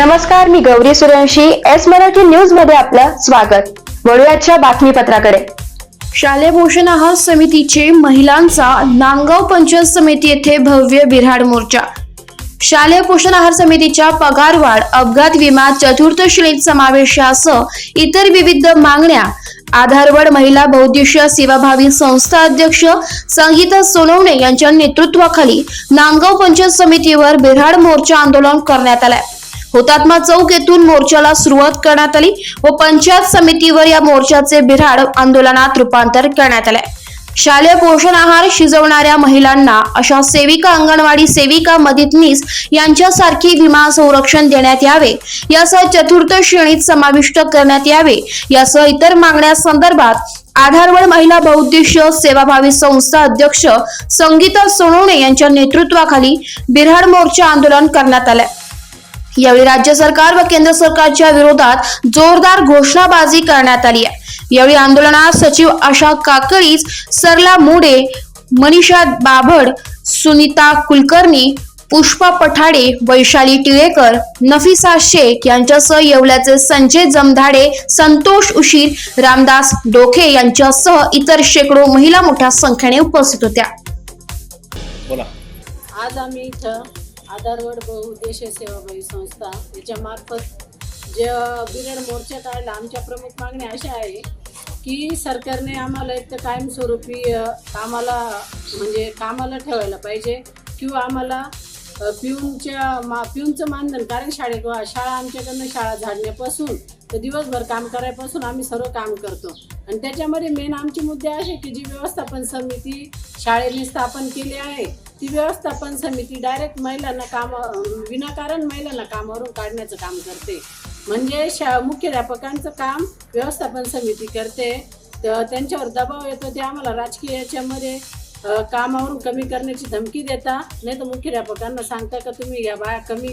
नमस्कार, मी Gauri Suryavanshi. S Marathi news मध्ये आपलं स्वागत. वळूयाच्या बातमीपत्राकडे. शालेय पोषण आहार समितीचे महिलांचा नांदगाव पंचायत समिती येथे भव्य बिऱ्हाड मोर्चा. शालेय पोषण आहार समितीच्या पगारवाढ, अपघात विमा, चतुर्थ श्रेणीत समावेशासह इतर विविध मागण्या आधारवड महिला बहुउद्देशीय सेवाभावी संस्था अध्यक्ष संगीता सोनवणे यांच्या नेतृत्वाखाली नांदगाव पंचायत समितीवर बिऱ्हाड मोर्चा आंदोलन करण्यात आले. हुतात्मा चौक येथून मोर्चाला सुरुवात करण्यात आली व पंचायत समितीवर या मोर्चाचे बिऱ्हाड आंदोलनात रूपांतर करण्यात आले. शालेय पोषण आहार शिजवणाऱ्या महिलांना अशा सेविका, अंगणवाडी सेविका, मदतनीस यांच्यासारखी विमा संरक्षण देण्यात यावे, यासह चतुर्थ श्रेणीत समाविष्ट करण्यात यावे, यासह इतर मागण्या संदर्भात आधारवड महिला बहुउद्देशीय सेवाभावी संस्था अध्यक्ष संगीता सोनवणे यांच्या नेतृत्वाखाली बिऱ्हाड मोर्चा आंदोलन करण्यात आले. यावेळी राज्य सरकार व केंद्र सरकारच्या विरोधात जोरदार घोषणाबाजी करण्यात आली आहे. यावेळी आंदोलनात सचिव आशा काकळीज, सरला मोडे, मनीषा बाभड, सुनीता कुलकर्णी, पुष्पा पठाडे, वैशाली टिळेकर, नफिसा शेख यांच्यासह येवल्याचे संजय जमधाडे, संतोष उशीर, रामदास डोके यांच्यासह इतर शेकडो महिला मोठ्या संख्येने उपस्थित होत्या. आज आम्ही इथं आधारवड बहुउद्देशीय सेवाभावी संस्था याच्यामार्फत जे बिऱ्हाड मोर्चा काढला. आमच्या प्रमुख मागण्या अशा आहे की सरकारने आम्हाला एक तर कायमस्वरूपी कामाला ठेवायला पाहिजे किंवा आम्हाला पिऊनचं मानधन. कारण शाळा आमच्याकडनं शाळा झाडण्यापासून तर दिवसभर काम करायपासून आम्ही सर्व काम करतो. आणि त्याच्यामध्ये मेन आमचे मुद्दे असे की जी व्यवस्थापन समिती शाळेने स्थापन केली आहे ती व्यवस्थापन समिती डायरेक्ट महिलांना विनाकारण महिलांना कामावरून काढण्याचं काम करते. म्हणजे मुख्याध्यापकांचं काम व्यवस्थापन समिती करते, तर त्यांच्यावर दबाव येतो. ते आम्हाला राजकीय याच्यामध्ये कामावरून कमी करण्याची धमकी देता, नाही तर मुख्याध्यापकांना सांगता का तुम्ही या बाया कमी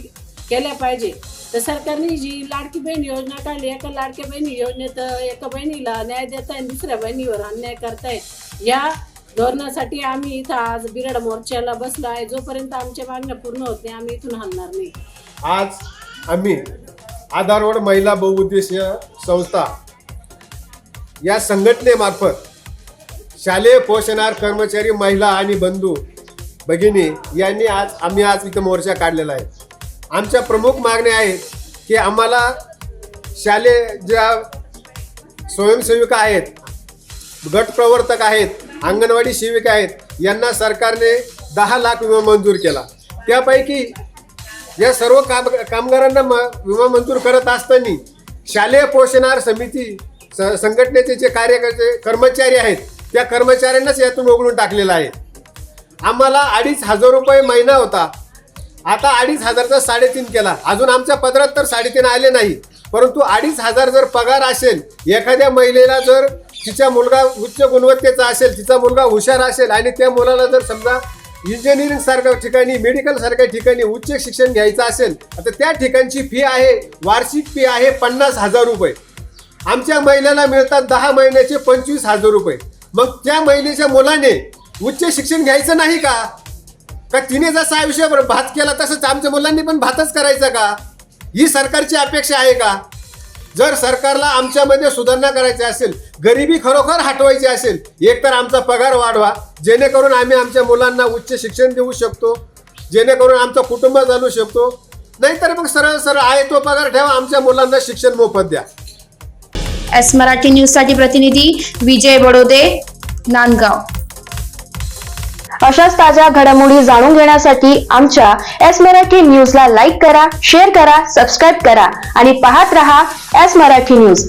केल्या पाहिजे. तर सरकारने जी लाडकी बहीण योजना काढली, एका लाडक्या बहिणी योजनेत एका बहिणीला न्याय देताय आणि दुसऱ्या बहिणीवर अन्याय करताय. या धोरणासाठी आम्ही इथं आज बिऱ्हाड मोर्चाला बसलो आहे. जोपर्यंत आमच्या मागण्या पूर्ण होत नाही आम्ही इथून हलणार नाही. आज आम्ही आधारवड महिला बहुउद्देशीय संस्था या संघटनेमार्फत शालेय पोषण आहार कर्मचारी महिला आणि बंधू भगिनी यांनी आम्ही आज इथं मोर्चा काढलेला आहे. आमच्या प्रमुख मागण्या आहेत की आम्हाला शालेय ज्या स्वयंसेविका आहेत, गट प्रवर्तक आहेत, अंगणवाडी सेविका आहेत, यांना सरकारने 10 लाख विमा मंजूर केला. त्यापैकी या सर्व कामगारांना विमा मंजूर करत असताना शालेय पोषण आहार समिती संघटनेचे जे कार्यकर्ते कर्मचारी आहेत त्या कर्मचाऱ्यांनाच यातून वगळून टाकलेलं आहे. आम्हाला 2,500 रुपये महिना होता, आता 2,500चा 3.5 केला. अजून आमच्या पदरात तर 3.5 आले नाही, परंतु 2,500 जर पगार असेल, एखाद्या महिलेला जर तिचा मुलगा उच्च गुणवत्तेचा असेल, तिचा मुलगा हुशार असेल आणि त्या मुलाला जर समजा इंजिनिअरिंग सारख्या ठिकाणी, मेडिकल सारख्या ठिकाणी उच्च शिक्षण घ्यायचं असेल, तर त्या ठिकाणची फी आहे, वार्षिक फी आहे 50,000 रुपये. आमच्या महिलेला मिळतात 10 महिन्याचे 25,000 रुपये. मग त्या महिलेच्या मुलाने उच्च शिक्षण घ्यायचं नाही का? तिने जसं आयुष्यभर भात केला तसंच आमच्या मुलांनी पण भातच करायचं का? ही सरकारची अपेक्षा आहे का? जर सरकारला आमच्यामध्ये सुधारणा करायची असेल, गरिबी खरोखर हटवायची असेल, एकतर आमचा पगार वाढवा, जेणेकरून आम्ही आमच्या मुलांना उच्च शिक्षण देऊ शकतो, जेणेकरून आमचं कुटुंब चालू शकतो. नाहीतर मग सरळ आहे तो पगार ठेवा, आमच्या मुलांना शिक्षण मोफत द्या. एस मराठी न्यूज साठी प्रतिनिधी विजय बडोदे, नांदगाव. अशाच ताज्या घडामोडी जाणून घेण्यासाठी आमच्या एस मराठी न्यूजला लाईक करा, शेअर करा, सबस्क्राईब करा आणि पाहत रहा एस मराठी न्यूज.